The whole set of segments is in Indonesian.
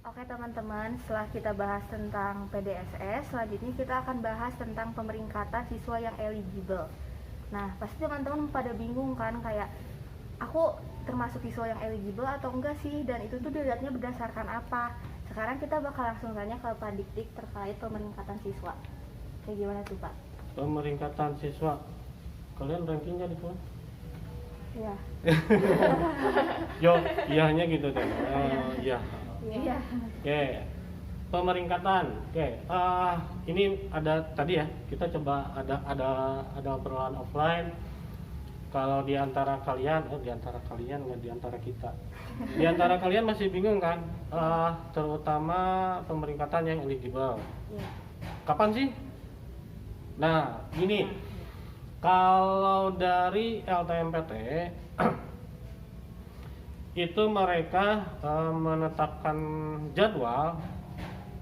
Oke teman-teman, setelah kita bahas tentang PDSS, selanjutnya kita akan bahas tentang pemeringkatan siswa yang eligible. Nah, pasti teman-teman pada bingung kan, kayak aku termasuk siswa yang eligible atau enggak sih, dan itu tuh dilihatnya berdasarkan apa. Sekarang kita bakal langsung tanya ke Pak Dikdik terkait pemeringkatan siswa. Kayak gimana tuh Pak? Pemeringkatan siswa, kalian rankingnya di mana? Iya. Yo, iyahnya gitu deh. Iya. Iya. Oke. Pemeringkatan. Oke. Ini ada tadi ya. Kita coba ada obrolan offline. Kalau di antara kalian, nggak di antara kita. Di antara kalian masih bingung kan? Terutama pemeringkatan yang eligible. Iya. Kapan sih? Nah, gini. Kalau dari LTMPT itu mereka menetapkan jadwal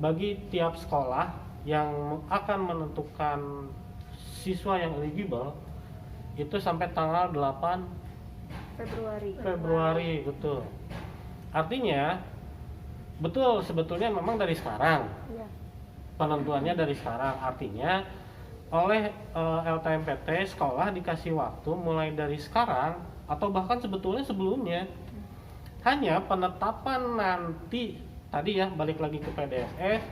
bagi tiap sekolah yang akan menentukan siswa yang eligible itu sampai tanggal 8 Februari, betul. Artinya betul, sebetulnya memang dari sekarang. Iya. Penentuannya dari sekarang, artinya oleh LTMPT sekolah dikasih waktu mulai dari sekarang atau bahkan sebetulnya sebelumnya. Hanya penetapan nanti tadi ya, balik lagi ke PDSS,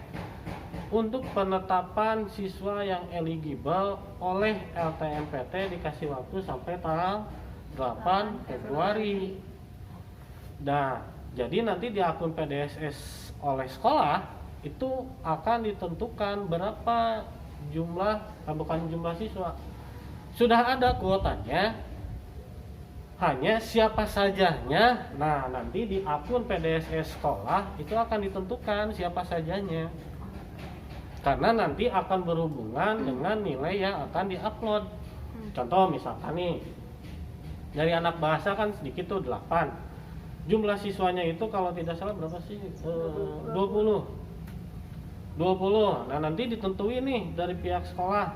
untuk penetapan siswa yang eligible oleh LTMPT dikasih waktu sampai tanggal 8 Februari. Nah, jadi nanti di akun PDSS oleh sekolah itu akan ditentukan berapa bukan jumlah siswa. Sudah ada kuotanya, hanya siapa sajanya. Nah, nanti di akun PDSS sekolah itu akan ditentukan siapa sajanya, karena nanti akan berhubungan dengan nilai yang akan diupload. Contoh misalkan nih, dari anak bahasa kan sedikit tuh 8. Jumlah siswanya itu kalau tidak salah berapa sih? 20. Nah, nanti ditentuin nih dari pihak sekolah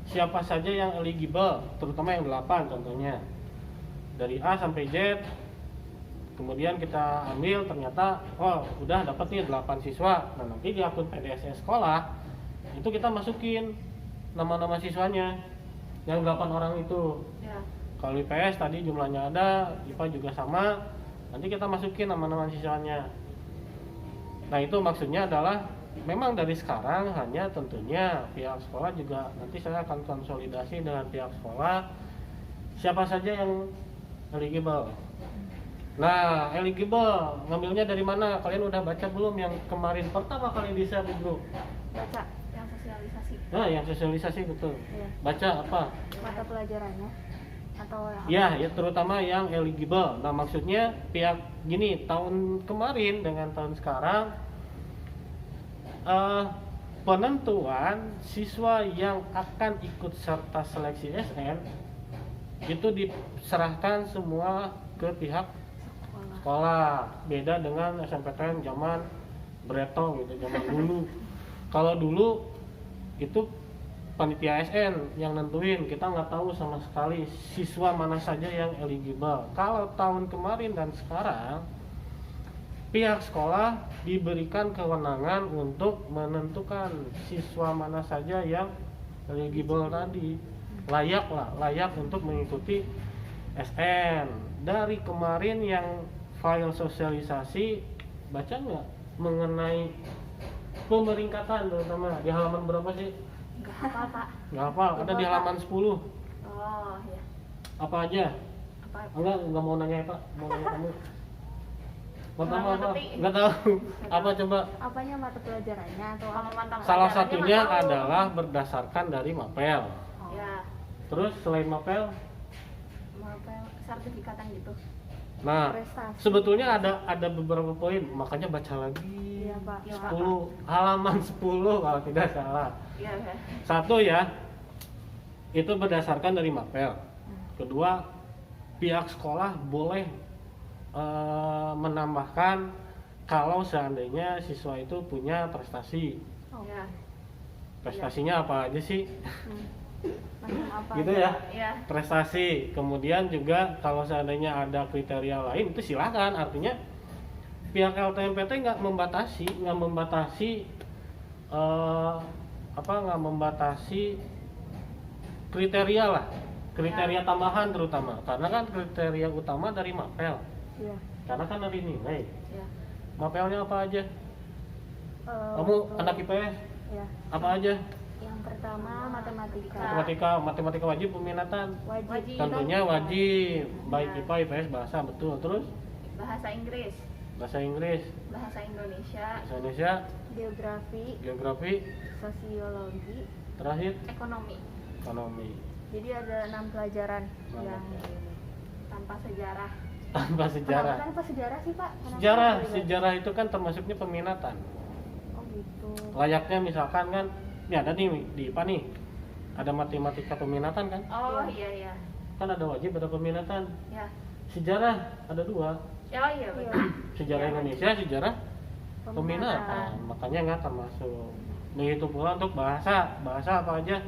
siapa saja yang eligible, terutama yang 8 contohnya. Dari A sampai Z. Kemudian kita ambil, ternyata udah dapat nih 8 siswa. Nah, nanti di akun PDSS sekolah itu kita masukin nama-nama siswanya yang 8 orang itu. Ya. Kalau IPS tadi jumlahnya ada, IPA juga sama. Nanti kita masukin nama-nama siswanya. Nah, itu maksudnya adalah memang dari sekarang, hanya tentunya pihak sekolah juga nanti saya akan konsolidasi dengan pihak sekolah siapa saja yang eligible. Nah, eligible ngambilnya dari mana? Kalian udah baca belum yang kemarin pertama kali di share di grup? Baca yang sosialisasi. Nah, yang sosialisasi betul. Iya. Baca apa? Mata pelajarannya atau Ya, terutama yang eligible. Nah, maksudnya pihak gini, tahun kemarin dengan tahun sekarang penentuan siswa yang akan ikut serta seleksi SN itu diserahkan semua ke pihak sekolah. Beda dengan SMPTN zaman Breto gitu, zaman dulu. Kalau dulu itu panitia SN yang nentuin, kita nggak tahu sama sekali siswa mana saja yang eligible. Kalau tahun kemarin dan sekarang pihak sekolah diberikan kewenangan untuk menentukan siswa mana saja yang eligible tadi, layak untuk mengikuti SN. Dari kemarin yang file sosialisasi, baca nggak mengenai pemeringkatan, terutama di halaman berapa sih? Nggak apa Pak. Nggak apa, ada di halaman 10. Oh ya. Apa aja? Apa? Enggak mau nanya Pak, mau nanya kamu. Pertama apa? Ngerti. Nggak tahu. Apa coba? Apanya mata pelajarannya atau apa? Salah satunya adalah berdasarkan dari mapel. Oh. Ya. Terus selain mapel, Mapel sertifikatan gitu. nah Prestasi. sebetulnya ada beberapa poin, makanya baca lagi. Iya Pak. 10 halaman 10 kalau tidak salah. Iya. Satu ya, itu berdasarkan dari mapel. Kedua, pihak sekolah boleh menambahkan kalau seandainya siswa itu punya prestasi. Oh. Ya. Prestasinya apa aja sih? Macam apa? Gitu ya. Iya. Prestasi. Kemudian juga kalau seandainya ada kriteria lain itu silakan. Artinya pihak LTMPT nggak membatasi nggak membatasi kriteria lah, kriteria tambahan terutama, karena kan kriteria utama dari mapel, Iya. karena kan dari nilai. Iya. Mapelnya apa aja? Kamu Untuk- anak IPS ya. apa aja? Yang pertama matematika. Matematika wajib peminatan. Wajib. Tentunya wajib, baik IPA, IPS, bahasa, betul. Terus Bahasa Inggris, bahasa Inggris, bahasa Indonesia, bahasa Indonesia, Geografi, geografi, sosiologi, terakhir ekonomi, ekonomi. jadi ada 6 pelajaran Enam yang pelajaran. ini. tanpa sejarah. Tanpa sejarah. Kenapa sejarah sih Pak? Kenapa Sejarah, nggak boleh? sejarah itu kan termasuknya peminatan. Oh gitu. Layaknya misalkan kan, ya ada nih di IPA nih, ada matematika peminatan kan? Oh Iya. iya, Kan ada wajib, ada peminatan. ya. Sejarah ada 2, Oh iya betul. sejarah Iya. Indonesia, sejarah peminatan. Makanya nggak termasuk. Begitu pula untuk bahasa, bahasa apa aja?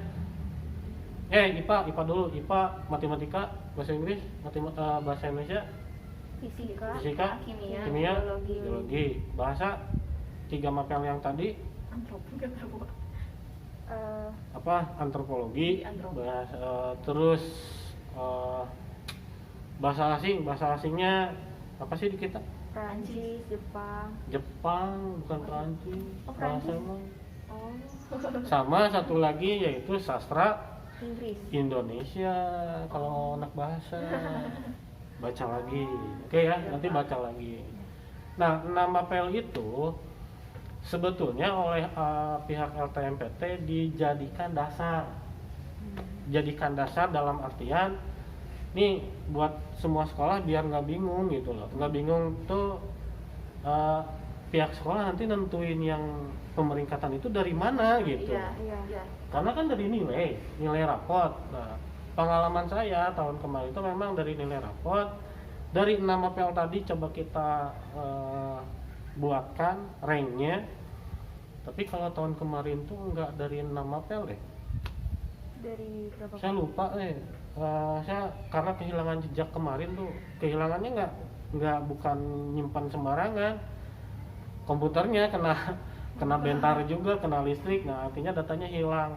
IPA dulu, IPA, matematika, bahasa Inggris, bahasa Indonesia, Fisika, fisika, kimia, kimia, biologi. biologi, bahasa, 3 mapel yang tadi, Antropologi nggak tahu. eh, antropologi, Antropologi. terus bahasa asingnya apa sih di kita? Prancis, Jepang. Jepang, bukan Perancis. Oh, Bahasa Perancis. emang. Oh, Sama satu lagi yaitu sastra Inggris. Indonesia kalau anak bahasa. Baca lagi. Oke ya, nanti baca lagi. Nah, nama mapel itu sebetulnya oleh pihak LTMPT dijadikan dasar. Jadikan dasar dalam artian nih buat semua sekolah biar nggak bingung gitu loh. Nggak bingung tuh pihak sekolah nanti nentuin yang pemeringkatan itu dari mana gitu. Iya, Iya. iya. Karena kan dari nilai rapot. Nah, pengalaman saya tahun kemarin itu memang dari nilai rapot. Dari 6 mapel tadi coba kita buatkan ranknya. Tapi kalau tahun kemarin tuh nggak dari 6 mapel deh. Dari berapa? Saya lupa saya karena kehilangan jejak kemarin tuh, kehilangannya nggak bukan nyimpan sembarangan. Komputernya kena bentar juga, kena listrik. Nah, artinya datanya hilang.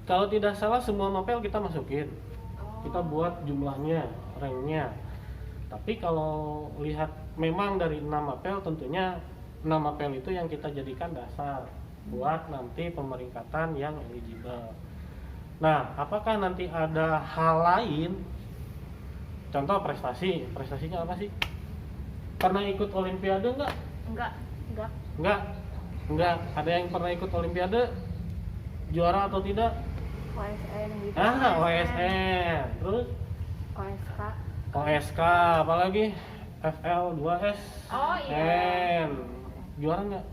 Kalau tidak salah semua mapel kita masukin. Kita buat jumlahnya, ranknya. Tapi kalau lihat memang dari 6 mapel, tentunya 6 mapel itu yang kita jadikan dasar buat nanti pemeringkatan yang eligible. Nah, apakah nanti ada hal lain? Contoh prestasinya apa sih? Pernah ikut olimpiade nggak? Enggak. Enggak. Enggak. Ada yang pernah ikut olimpiade? Juara atau tidak? OSN gitu. OSN. Terus OSK. OSK, apalagi FL 2S. Oh, iya. Juara nggak?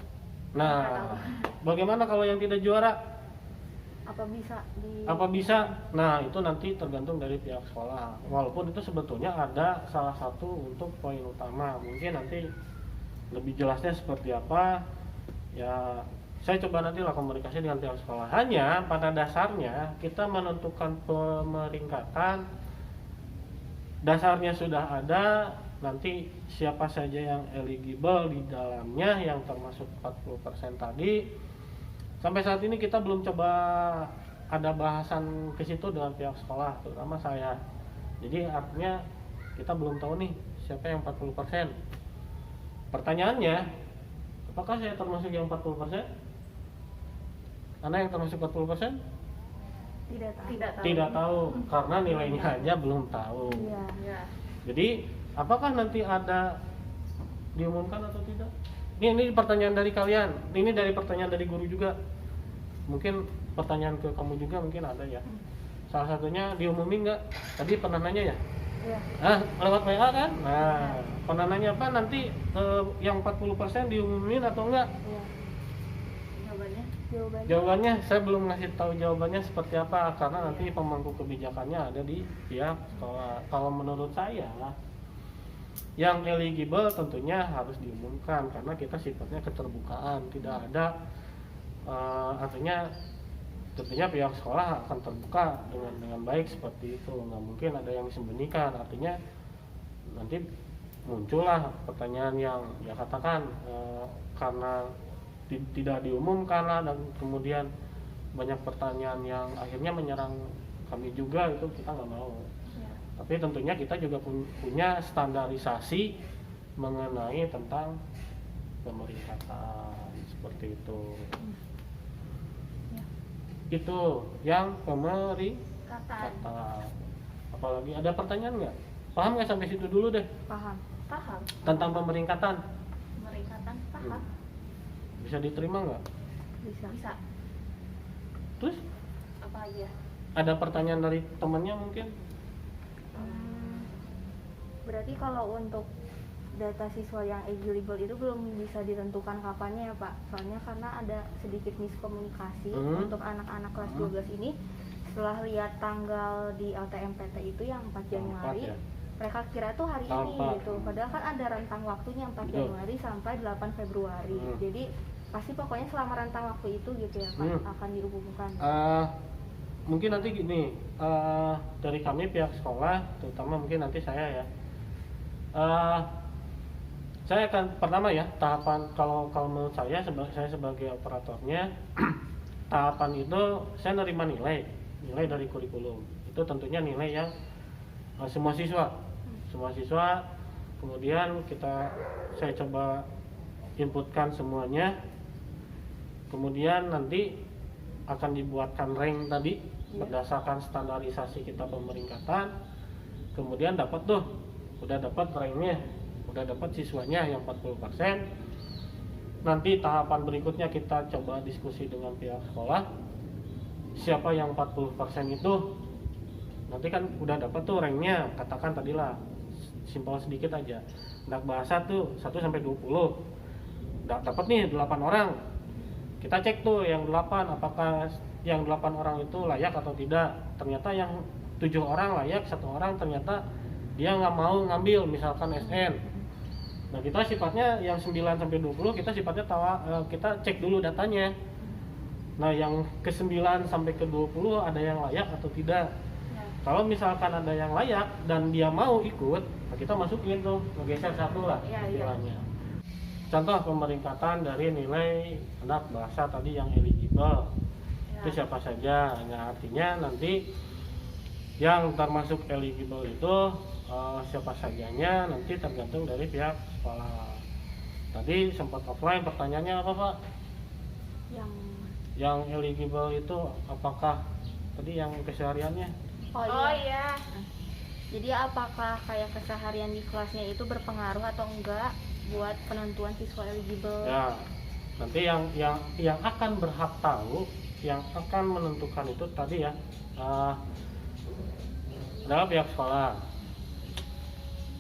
Nah, bagaimana kalau yang tidak juara? Apa bisa di Apa bisa? Nah, itu nanti tergantung dari pihak sekolah. Walaupun itu sebetulnya ada salah satu untuk poin utama. Mungkin nanti lebih jelasnya seperti apa, ya saya coba nanti lah komunikasi dengan pihak sekolah. Hanya pada dasarnya kita menentukan pemeringkatan, dasarnya sudah ada. Nanti siapa saja yang eligible di dalamnya yang termasuk 40% tadi. Sampai saat ini kita belum coba ada bahasan ke situ dengan pihak sekolah, terutama saya. Jadi artinya kita belum tahu nih siapa yang 40%. Pertanyaannya, apakah saya termasuk yang 40%? Anda yang termasuk 40%? tidak tahu? Tidak tahu, karena nilainya aja belum tahu. Iya. Ya. Jadi, apakah nanti ada diumumkan atau tidak? Ini pertanyaan dari kalian. Ini dari pertanyaan dari guru juga. Mungkin pertanyaan ke kamu juga mungkin ada ya. Salah satunya diumumin nggak? Tadi pernah nanya ya? Iya. Lewat WA kan? Nah, pernah nanya apa? Nanti yang 40% diumumin atau enggak? Iya. Jawabannya? Jawabannya saya belum ngasih tahu jawabannya seperti apa karena nanti pemangku kebijakannya ada di pihak sekolah. Kalau menurut saya yang eligible tentunya harus diumumkan karena kita sifatnya keterbukaan, tidak ada artinya tentunya pihak sekolah akan terbuka dengan baik seperti itu, nggak mungkin ada yang disembunyikan. Artinya nanti muncullah pertanyaan yang ya katakan karena tidak diumumkan lah, dan kemudian banyak pertanyaan yang akhirnya menyerang kami juga, itu kita nggak mau. Ya. Tapi tentunya kita juga punya standarisasi mengenai tentang pemeringkatan seperti itu. Ya. Itu yang pemeringkatan. Kata. Apalagi ada pertanyaan nggak? Paham nggak sampai situ dulu deh Paham. Paham. tentang pemeringkatan? Pemeringkatan paham. Bisa diterima nggak? Bisa. Bisa. Terus Apa lagi ya? ada pertanyaan dari temannya mungkin? Berarti kalau untuk data siswa yang eligible itu belum bisa ditentukan kapannya ya Pak? Soalnya karena ada sedikit miskomunikasi untuk anak-anak kelas 12 ini. Setelah lihat tanggal di LTMPT itu yang 4 Januari, ya? mereka kira tuh hari ini Tampak. gitu. Padahal kan ada rentang waktunya 4 Betul. Januari sampai 8 Februari. Jadi pasti pokoknya selama rentang waktu itu gitu ya Pak akan diumumkan. Mungkin nanti gini, dari kami pihak sekolah, terutama mungkin nanti saya ya, saya akan pertama ya tahapan, kalau menurut saya sebagai operatornya tahapan itu saya nerima nilai dari kurikulum, itu tentunya nilai yang semua siswa, kemudian saya coba inputkan semuanya, kemudian nanti akan dibuatkan rank tadi berdasarkan standarisasi kita pemeringkatan, kemudian udah dapat ranknya, udah dapat siswanya yang 40%. Nanti tahapan berikutnya kita coba diskusi dengan pihak sekolah, siapa yang 40% itu nanti kan udah dapat tuh ranknya, katakan tadilah simpel sedikit aja, anak bahasa tuh 1 sampai 20 dapat nih 8 orang. Kita cek tuh yang 8, apakah yang 8 orang itu layak atau tidak. Ternyata yang 7 orang layak, 1 orang ternyata dia nggak mau ngambil misalkan SN. Nah kita sifatnya yang 9 sampai 20 kita sifatnya kita cek dulu datanya. Nah yang ke 9 sampai ke 20 ada yang layak atau tidak. Ya. Kalau misalkan ada yang layak dan dia mau ikut, nah kita masukin tuh, ngegeser satu lah Iya, iya. istilahnya. Contoh pemeringkatan dari nilai anak bahasa tadi yang eligible, Ya. itu siapa saja. Nah artinya nanti yang termasuk eligible itu siapa sajanya nanti tergantung dari pihak sekolah. Tadi sempat offline, pertanyaannya apa Pak? Yang eligible itu apakah tadi yang kesehariannya? Oh iya. Jadi apakah kayak keseharian di kelasnya itu berpengaruh atau enggak buat penentuan siswa eligible? Ya, nanti yang akan berhak tahu, yang akan menentukan itu tadi ya adalah pihak sekolah.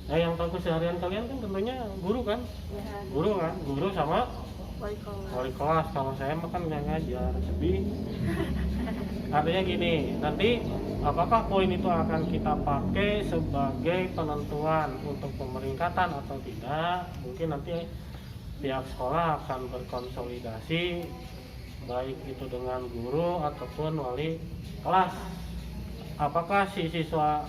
Nah, yang tahu keseharian kalian kan tentunya guru kan? Ya, Guru sama wali kelas. wali kelas. Kalau saya mah kan nggak ngajar, tapi artinya gini, nanti apakah poin itu akan kita pakai sebagai penentuan untuk pemeringkatan atau tidak? Mungkin nanti pihak sekolah akan berkonsolidasi baik itu dengan guru ataupun wali kelas. Apakah si siswa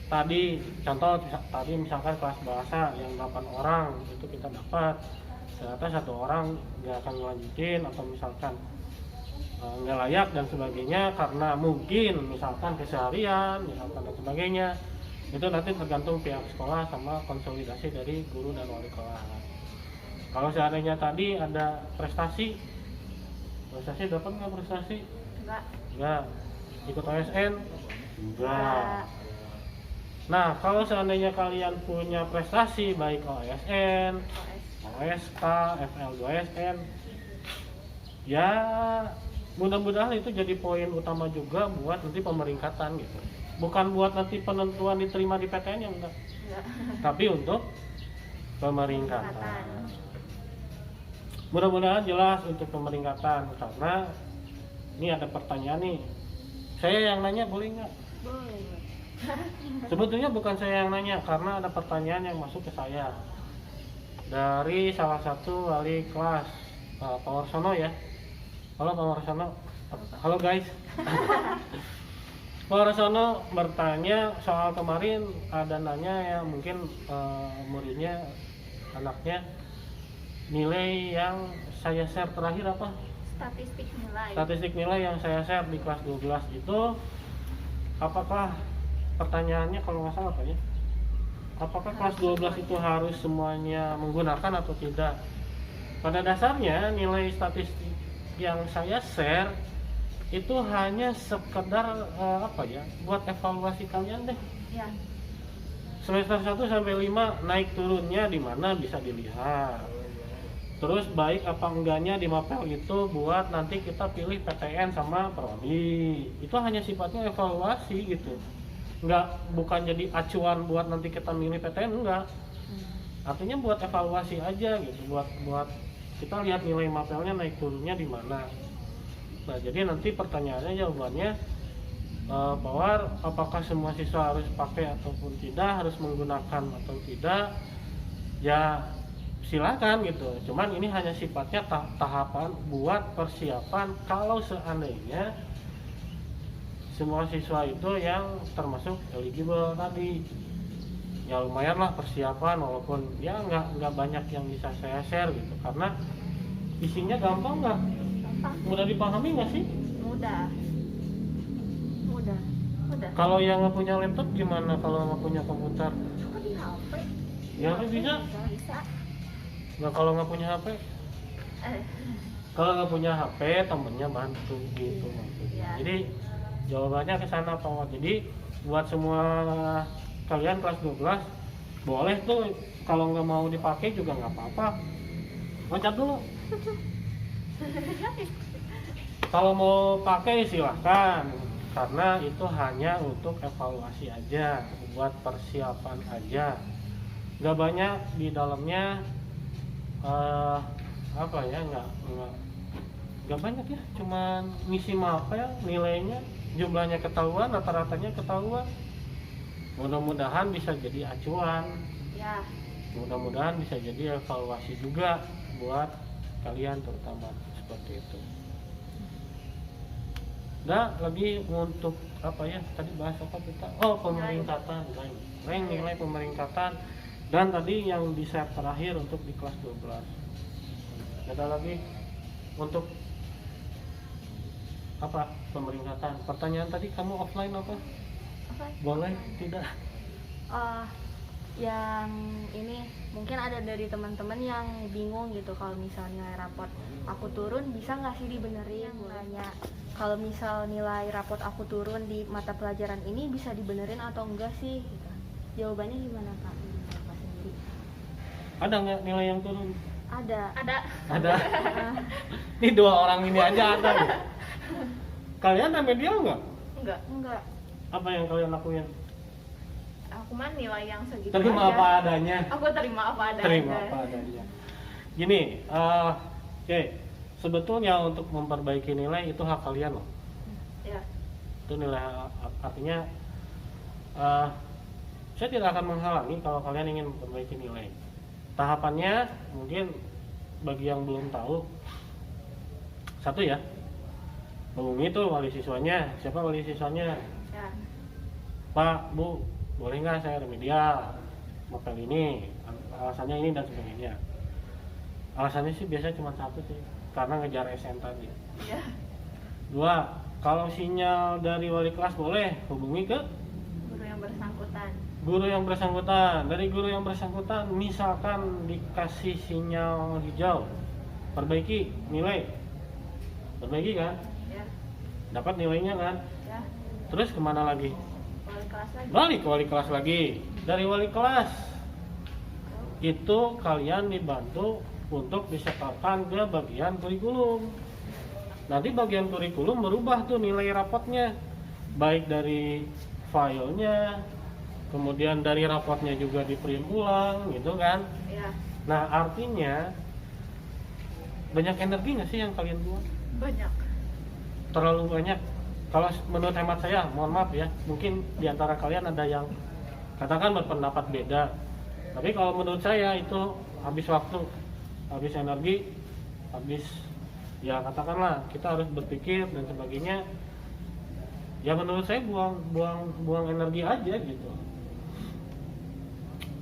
tadi, contoh tadi misalkan kelas bahasa yang 8 orang itu kita dapat, ternyata 1 orang nggak akan melanjutin atau misalkan nggak layak dan sebagainya karena mungkin misalkan keseharian misalkan dan sebagainya, itu nanti tergantung pihak sekolah sama konsolidasi dari guru dan wali kelas. Kalau seandainya tadi ada prestasi dapat nggak prestasi? Enggak. Ikut OSN? Enggak. Nah, kalau seandainya kalian punya prestasi baik OSN, OSK, FL2SN, ya mudah-mudahan itu jadi poin utama juga buat nanti pemeringkatan gitu. Bukan buat nanti penentuan diterima di PTN yang enggak. Tapi untuk pemeringkatan. Mudah-mudahan jelas untuk pemeringkatan, karena ini ada pertanyaan nih. Saya yang nanya boleh nggak? Boleh. Sebetulnya bukan saya yang nanya, karena ada pertanyaan yang masuk ke saya dari salah satu wali kelas, Pak Warsono ya. Halo Pak Warsono. Halo guys. Pak Rasono bertanya soal kemarin ada nanya ya mungkin muridnya anaknya nilai yang saya share terakhir apa? Statistik nilai yang saya share di kelas 12 itu apakah pertanyaannya kalau nggak salah apa ya? Apakah kelas 12 itu harus semuanya menggunakan atau tidak? Pada dasarnya nilai statistik yang saya share itu hanya sekedar buat evaluasi kalian deh. Ya. Semester 1 sampai 5 naik turunnya di mana bisa dilihat. Terus baik apa enggaknya di mapel itu buat nanti kita pilih PTN sama prodi. Itu hanya sifatnya evaluasi gitu. Bukan jadi acuan buat nanti kita milih PTN, enggak. Artinya buat evaluasi aja gitu, buat kita lihat nilai mapelnya naik turunnya di mana. Nah, jadi nanti pertanyaannya jawabannya bahwa apakah semua siswa harus pakai ataupun tidak, harus menggunakan atau tidak, ya silakan gitu. Cuman ini hanya sifatnya tahapan buat persiapan kalau seandainya semua siswa itu yang termasuk eligible tadi. Ya lumayan lah persiapan, walaupun ya nggak banyak yang bisa saya share gitu, karena isinya gampang nggak? Mudah dipahami nggak sih? Mudah. Kalau yang nggak punya laptop gimana? Kalau nggak punya komputer? Aku di HP. Ya bisa. Bisa. Nah kalau nggak punya HP? Kalau nggak punya HP temennya bantu gitu maksudnya. Ya. Jadi jawabannya ke sana Pak. Jadi buat semua kalian kelas 12 boleh tuh, kalau nggak mau dipakai juga nggak apa-apa. Loncat dulu. Kalau mau pakai silahkan, karena itu hanya untuk evaluasi aja, buat persiapan aja. Nggak banyak di dalamnya nggak banyak ya, cuman ngisi mapel, nilainya jumlahnya ketahuan, rata-ratanya ketahuan. Mudah-mudahan bisa jadi acuan, Ya. mudah-mudahan bisa jadi evaluasi juga buat kalian terutama seperti itu. Nah, lagi untuk apa ya? Tadi bahas apa kita? Oh, pemeringkatan, nilai pemeringkatan, dan tadi yang di set terakhir untuk di kelas 12. Ada lagi untuk apa? Pemeringkatan. Pertanyaan tadi kamu offline apa? Boleh tidak? Yang ini mungkin ada dari teman-teman yang bingung gitu, kalau misalnya raport aku turun bisa nggak sih dibenerin, nanya kalau misal nilai raport aku turun di mata pelajaran ini bisa dibenerin atau enggak sih gitu. Jawabannya gimana Kak? Kak sendiri. Ada nggak nilai yang turun? Ada. Ada. Ini dua orang ini aja ada. Kalian remedial nggak? Enggak. Apa yang kalian lakuin? Aku mah nilai yang segitu Terima aja. apa adanya. Aku terima apa adanya. Terima apa adanya. Gini, oke, sebetulnya untuk memperbaiki nilai itu hak kalian loh. Ya. Itu nilai, artinya saya tidak akan menghalangi kalau kalian ingin memperbaiki nilai. Tahapannya mungkin bagi yang belum tahu, satu ya, hubungi tuh wali siswanya. Siapa wali siswanya? Ya. Pak, Bu, boleh nggak saya remedial mapel ini, alasannya ini dan sebagainya. Alasannya sih biasanya cuma satu sih, karena ngejar SN tadi. Ya. Dua, kalau sinyal dari wali kelas boleh hubungi ke Guru yang bersangkutan. guru yang bersangkutan. Dari guru yang bersangkutan misalkan dikasih sinyal hijau, perbaiki nilai, perbaiki kan, Ya. dapat nilainya kan, Ya. terus kemana lagi? Wali kelas lagi. Balik ke wali kelas lagi. Dari wali kelas itu kalian dibantu untuk disetorkan ke bagian kurikulum. Nanti bagian kurikulum merubah tuh nilai rapotnya, baik dari filenya, kemudian dari rapotnya juga di print ulang gitu kan. Ya. Nah artinya banyak energi nggak sih yang kalian buat? Banyak. Terlalu banyak. Kalau menurut hemat saya, mohon maaf ya, mungkin diantara kalian ada yang katakan berpendapat beda. Tapi kalau menurut saya itu habis waktu, habis energi, habis ya katakanlah kita harus berpikir dan sebagainya. ya menurut saya buang energi aja gitu.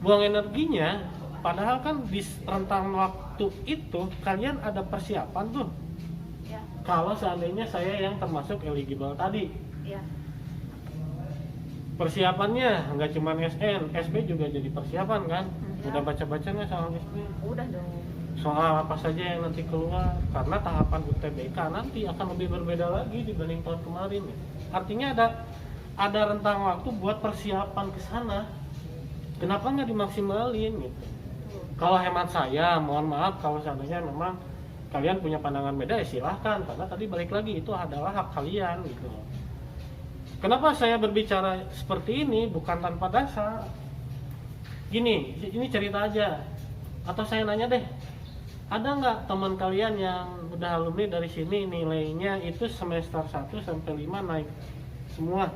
Buang energinya, padahal kan di rentang waktu itu kalian ada persiapan tuh. Ya. Kalau seandainya saya yang termasuk eligible tadi, Ya. persiapannya nggak cuma SN, SB juga jadi persiapan kan? Ya. Udah baca-baca nggak soal SB? Udah dong. Soal apa saja yang nanti keluar, karena tahapan UTBK nanti akan lebih berbeda lagi dibanding tahun kemarin ya. Artinya ada rentang waktu buat persiapan ke sana. Kenapa nggak dimaksimalin gitu? Kalau hemat saya, mohon maaf kalau seandainya memang kalian punya pandangan beda ya silahkan, karena tadi balik lagi itu adalah hak kalian gitu. Kenapa saya berbicara seperti ini bukan tanpa dasar? Gini, ini cerita aja. Atau saya nanya deh, ada nggak teman kalian yang udah alumni dari sini nilainya itu semester 1 sampai 5 naik semua?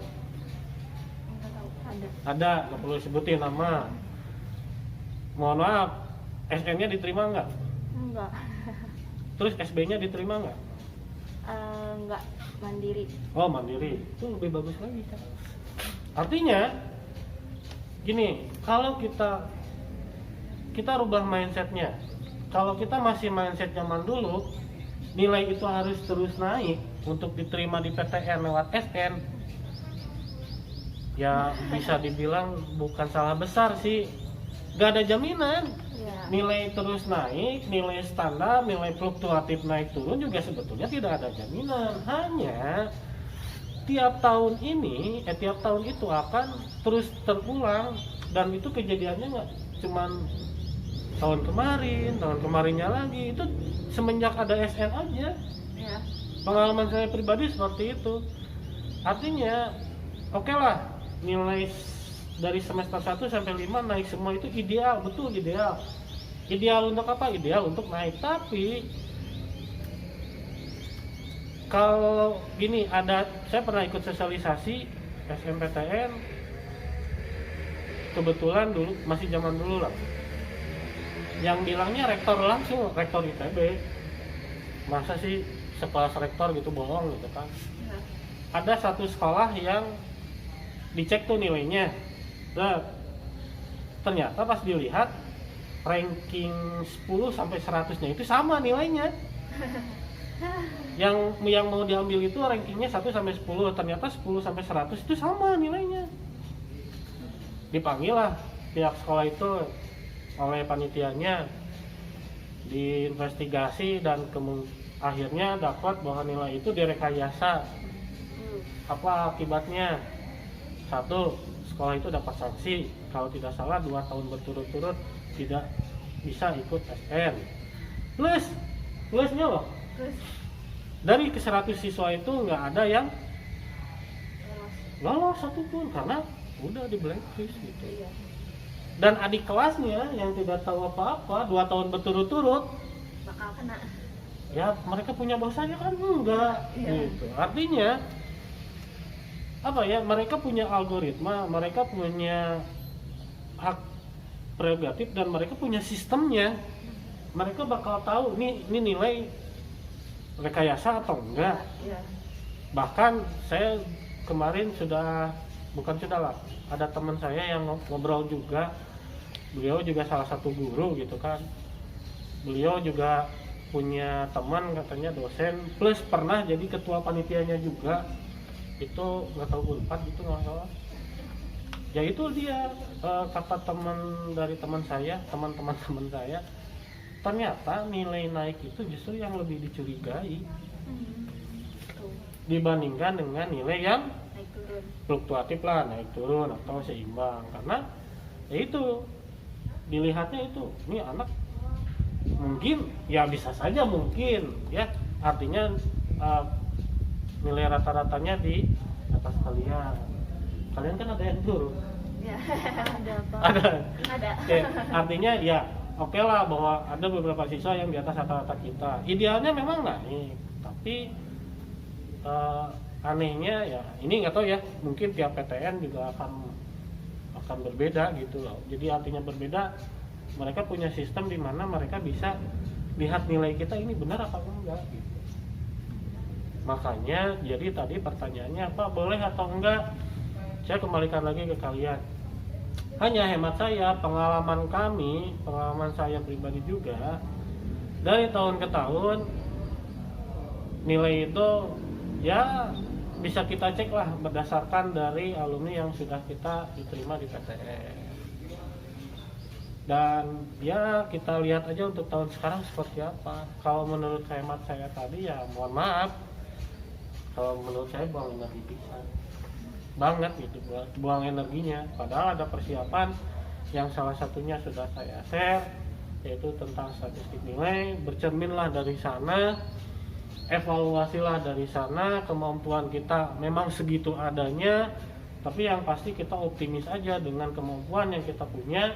Enggak tahu. Ada. Ada, nggak perlu sebutin nama. Mohon maaf, SN-nya diterima nggak? Enggak. Terus SB-nya diterima nggak? Enggak, mandiri. Oh mandiri, itu lebih bagus lagi kan. Artinya, gini, kalau kita rubah mindsetnya. Kalau kita masih mindset zaman dulu, nilai itu harus terus naik untuk diterima di PTN lewat SN. Ya bisa dibilang bukan salah besar sih. Gak ada jaminan. Ya. Nilai terus naik, nilai standar, nilai fluktuatif naik turun juga sebetulnya tidak ada jaminan. Hanya tiap tahun itu akan terus terulang, dan itu kejadiannya nggak cuman tahun kemarinnya lagi, itu semenjak ada SN aja. Ya. Pengalaman saya pribadi seperti itu. Artinya, oke lah, nilai dari semester 1 sampai 5 naik semua itu ideal, betul ideal. Ideal untuk apa? Ideal untuk naik. Tapi kalau gini, saya pernah ikut sosialisasi SNMPTN. Kebetulan dulu, masih zaman dulu lah. Yang bilangnya rektor langsung, rektor ITB. Masa sih sekelas rektor gitu bohong gitu kan. Ya. Ada satu sekolah yang dicek tuh nilainya. Nah, ternyata pas dilihat ranking 10 sampai 100-nya itu sama nilainya. Yang mau diambil itu rankingnya 1 sampai 10, ternyata 10 sampai 100 itu sama nilainya. Dipanggil lah pihak sekolah itu oleh panitianya, diinvestigasi, dan akhirnya dapat bahwa nilai itu direkayasa. Apa akibatnya? 1, sekolah itu dapat sanksi, kalau tidak salah 2 tahun berturut-turut tidak bisa ikut SN. Plusnya loh, Terus dari ke 100 siswa itu nggak ada yang lolos. lolos satupun karena udah di blacklist gitu. Iya. Dan adik kelasnya yang tidak tahu apa-apa 2 tahun berturut-turut, Bakal kena. ya mereka punya dosanya kan enggak. Iya. Gitu. Artinya apa ya, mereka punya algoritma, mereka punya hak prerogatif, dan mereka punya sistemnya. Mereka bakal tahu ini nilai rekayasa atau enggak. Iya. Bahkan saya kemarin ada teman saya yang ngobrol juga. Beliau juga salah satu guru gitu kan. Beliau juga punya teman katanya dosen, plus pernah jadi ketua panitianya juga. Itu nggak tahu Unpad gitu nggak salah. Ya itu dia, kata teman-teman saya, ternyata nilai naik itu justru yang lebih dicurigai Tuh. dibandingkan dengan nilai yang Naik turun. fluktuatif lah, naik turun atau seimbang. Karena ya itu dilihatnya itu, ini anak mungkin ya bisa saja mungkin ya, artinya nilai rata-ratanya di atas kalian kan ada yang turun. Ya. Ada apa? Ada. Oke, artinya ya oke lah bahwa ada beberapa siswa yang di atas rata-rata kita. Idealnya memang naik, tapi anehnya ya ini nggak tahu ya, mungkin tiap PTN juga akan berbeda gitu loh. Jadi artinya berbeda, mereka punya sistem di mana mereka bisa lihat nilai kita ini benar apa enggak gitu. Makanya jadi tadi pertanyaannya apa, boleh atau enggak? Saya kembalikan lagi ke kalian. Hanya hemat saya, pengalaman saya pribadi juga, dari tahun ke tahun nilai itu ya bisa kita cek lah berdasarkan dari alumni yang sudah kita diterima di PTN. Dan ya kita lihat aja untuk tahun sekarang seperti apa. Kalau menurut hemat saya tadi ya mohon maaf, kalau menurut saya buang energi pisan banget gitu, buang energinya. Padahal ada persiapan yang salah satunya sudah saya share, yaitu tentang statistik nilai. Bercerminlah dari sana, evaluasilah dari sana, kemampuan kita memang segitu adanya, tapi yang pasti kita optimis aja dengan kemampuan yang kita punya.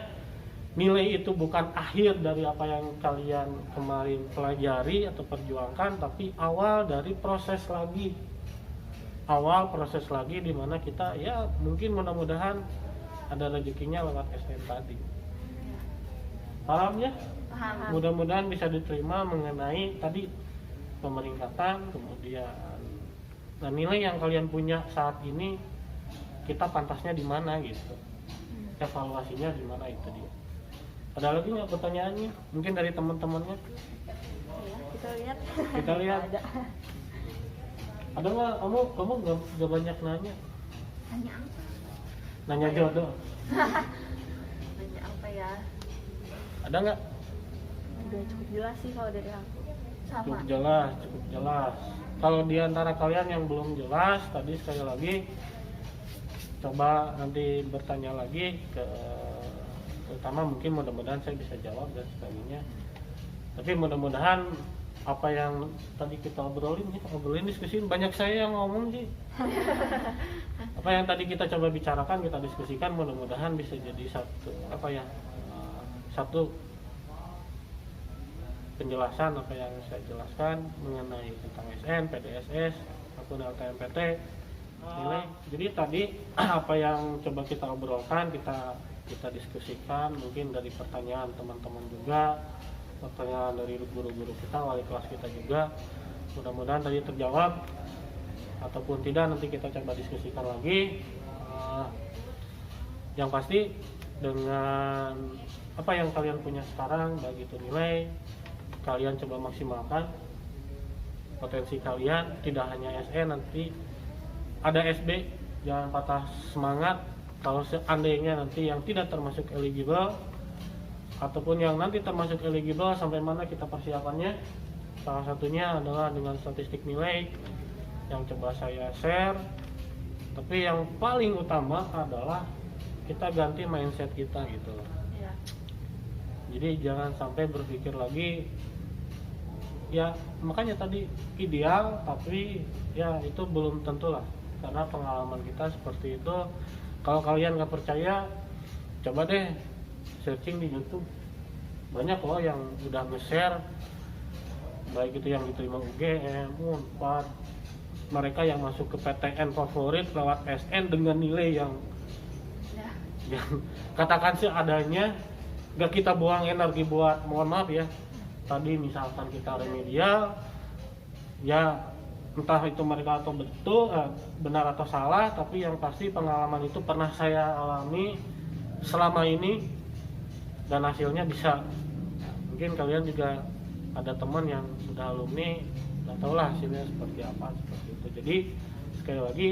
Nilai itu bukan akhir dari apa yang kalian kemarin pelajari atau perjuangkan, tapi awal dari proses lagi, di mana kita ya mungkin mudah-mudahan ada rezekinya lewat SN tadi. Paham ya? Paham. Mudah-mudahan bisa diterima mengenai tadi pemeringkatan, kemudian nah nilai yang kalian punya saat ini kita pantasnya di mana gitu, evaluasinya di mana, itu dia. Ada lagi nggak pertanyaannya? Mungkin dari teman-temannya? Ya, kita lihat. Kita lihat. Ada. Ada nggak? Kamu nggak banyak nanya? Tanya apa? Nanya jodoh. Tanya apa ya? Ada nggak? Udah cukup jelas sih kalau dari aku. Sama. Cukup jelas. Kalau di antara kalian yang belum jelas, tadi sekali lagi coba nanti bertanya lagi ke, terutama mungkin mudah-mudahan saya bisa jawab dan sebagainya. Tapi mudah-mudahan apa yang tadi kita obrolin diskusiin, banyak saya yang ngomong sih. Apa yang tadi kita coba bicarakan, kita diskusikan, mudah-mudahan bisa jadi satu penjelasan apa yang saya jelaskan mengenai tentang SN, PDSS, akun LTMPT, nilai. Jadi tadi apa yang coba kita obrolkan, kita diskusikan, mungkin dari pertanyaan teman-teman juga, pertanyaan dari guru-guru kita, wali kelas kita juga, mudah-mudahan tadi terjawab, ataupun tidak nanti kita coba diskusikan lagi. Yang pasti dengan apa yang kalian punya sekarang, baik itu nilai, kalian coba maksimalkan potensi kalian. Tidak hanya SN, nanti ada SB, jangan patah semangat. Kalau seandainya nanti yang tidak termasuk eligible ataupun yang nanti termasuk eligible, sampai mana kita persiapannya? Salah satunya adalah dengan statistik nilai yang coba saya share. Tapi yang paling utama adalah kita ganti mindset kita gitu loh. Ya. Jadi jangan sampai berpikir lagi, ya makanya tadi ideal, tapi ya itu belum tentu lah, karena pengalaman kita seperti itu. Kalau kalian nggak percaya, coba deh searching di YouTube, banyak loh yang udah nge-share, baik itu yang diterima UGM, UNPAD, mereka yang masuk ke PTN favorit lewat SN dengan nilai yang katakan seadanya, nggak kita buang energi buat, mohon maaf ya, tadi misalkan kita remedial, ya entah itu mereka atau benar atau salah, tapi yang pasti pengalaman itu pernah saya alami selama ini dan hasilnya bisa. Mungkin kalian juga ada teman yang sudah alumni, nggak tahu lah hasilnya seperti apa, seperti itu. Jadi sekali lagi,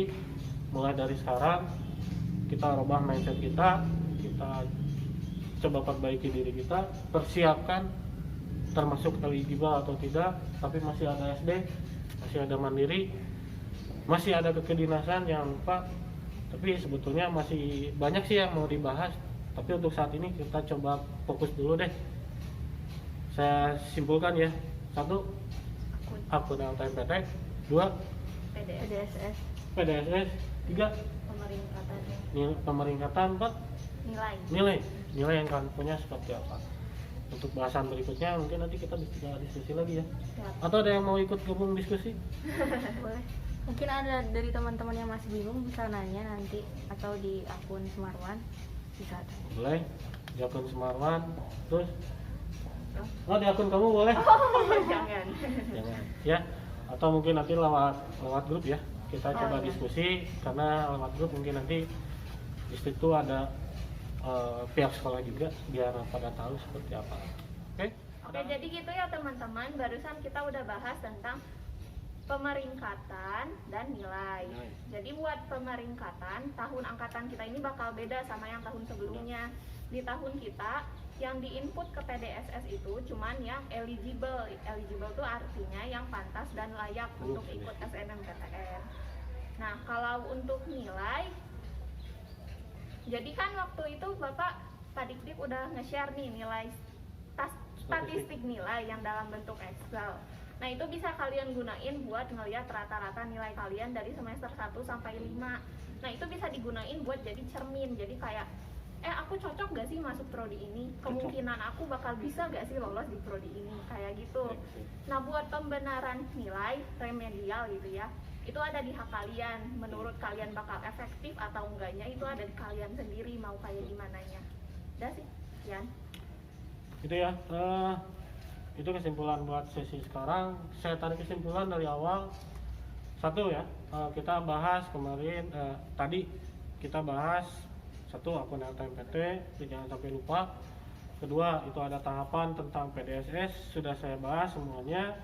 mulai dari sekarang kita rubah mindset kita coba perbaiki diri kita, persiapkan termasuk eligible atau tidak, tapi masih ada SD, masih ada mandiri, masih ada kekedinasan, jangan lupa. Tapi sebetulnya masih banyak sih yang mau dibahas, tapi untuk saat ini kita coba fokus dulu deh. Saya simpulkan ya, 1, akun LTMPT, 2, PDSS. PDSS, 3, Pemeringkatannya. pemeringkatan, 4, Nilai. nilai yang kalian punya seperti apa. Untuk bahasan berikutnya mungkin nanti kita bisa diskusi lagi ya. Siap. Atau ada yang mau ikut gabung diskusi? Boleh. Mungkin ada dari teman-teman yang masih bingung bisa nanya nanti, atau di akun Semarwan bisa tanya. Boleh. Di akun Semarwan, terus di akun kamu boleh? Jangan. Jangan. Ya. atau mungkin nanti lewat grup ya, kita coba iya. diskusi, karena lewat grup mungkin nanti di situ ada pihak sekolah juga biar pada tahu seperti apa. Oke? Oke, jadi gitu ya teman-teman. Barusan kita udah bahas tentang pemeringkatan dan nilai. Jadi buat pemeringkatan, tahun angkatan kita ini bakal beda sama yang tahun sebelumnya. Di tahun kita yang diinput ke PDSS itu cuman yang eligible. Eligible itu artinya yang pantas dan layak untuk ikut SNMPTN. Nah, kalau untuk nilai, jadi kan waktu itu Bapak Pak Dik udah nge-share nih nilai statistik nilai yang dalam bentuk Excel. Nah, itu bisa kalian gunain buat ngeliat rata-rata nilai kalian dari semester 1 sampai 5. Nah, itu bisa digunain buat jadi cermin. Jadi kayak aku cocok gak sih masuk prodi ini? Kemungkinan aku bakal bisa gak sih lolos di prodi ini? Kayak gitu. Nah, buat pembenaran nilai remedial gitu ya, itu ada di hak kalian. Menurut kalian bakal efektif atau enggaknya itu ada di kalian sendiri mau kayak gimananya. Udah sih, Yan. Itu ya, itu kesimpulan buat sesi sekarang. Saya tarik kesimpulan dari awal. Satu ya, kita bahas kemarin, tadi kita bahas satu akun LTMPT, jangan sampai lupa. Kedua, itu ada tahapan tentang PDSS, sudah saya bahas semuanya.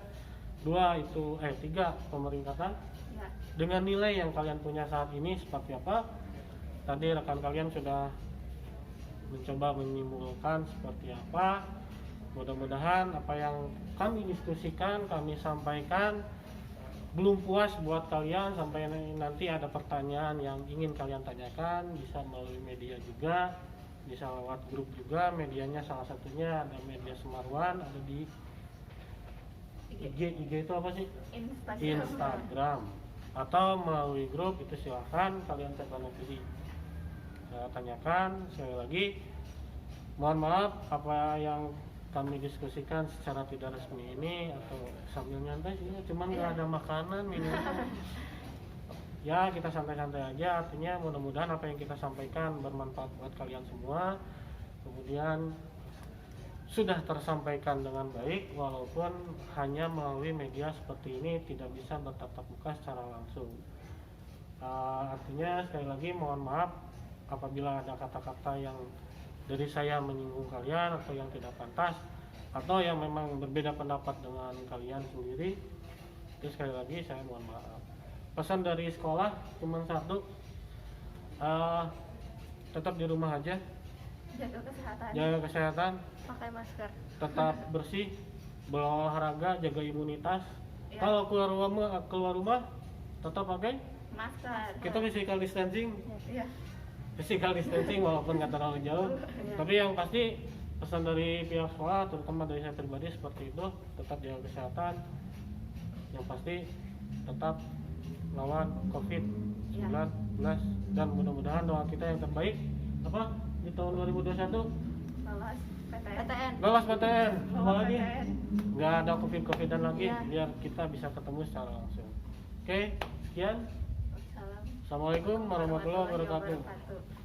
Tiga, pemeringkatan Ya. dengan nilai yang kalian punya saat ini seperti apa. Tadi rekan kalian sudah mencoba menyimpulkan seperti apa. Mudah-mudahan apa yang kami diskusikan, kami sampaikan belum puas buat kalian. Sampai nanti ada pertanyaan yang ingin kalian tanyakan, bisa melalui media juga, bisa lewat grup juga. Medianya salah satunya ada media Semarwan, ada di IG itu apa sih? Instagram. Atau melalui grup, itu silahkan kalian nanti tanyakan. Sekali lagi mohon maaf apa yang kami diskusikan secara tidak resmi ini atau sambil nyantai sih, cuman nggak ada makanan minum. Ya, kita santai-santai aja. Artinya mudah-mudahan apa yang kita sampaikan bermanfaat buat kalian semua. Kemudian sudah tersampaikan dengan baik, walaupun hanya melalui media seperti ini, tidak bisa bertatap muka secara langsung. Artinya sekali lagi mohon maaf apabila ada kata-kata yang dari saya menyinggung kalian atau yang tidak pantas, atau yang memang berbeda pendapat dengan kalian sendiri, itu sekali lagi saya mohon maaf. Pesan dari sekolah cuma satu, tetap di rumah aja, jaga kesehatan, Pakai masker. tetap bersih, berolahraga, jaga imunitas. Ya. Kalau keluar rumah tetap pakai Masker. kita physical distancing. Iya. Physical distancing walaupun nggak terlalu jauh. Tapi yang pasti pesan dari pihak sekolah, terutama dari saya pribadi seperti itu, tetap jaga kesehatan. Yang pasti tetap lawan COVID-19 dan mudah-mudahan doa kita yang terbaik apa di tahun 2021 Lolos PTN. lolos PTN, apalagi PTN. nggak ada COVID-dan lagi, Iya. biar kita bisa ketemu secara langsung. Oke, sekian. Salam. Assalamualaikum warahmatullahi wabarakatuh. wabarakatuh.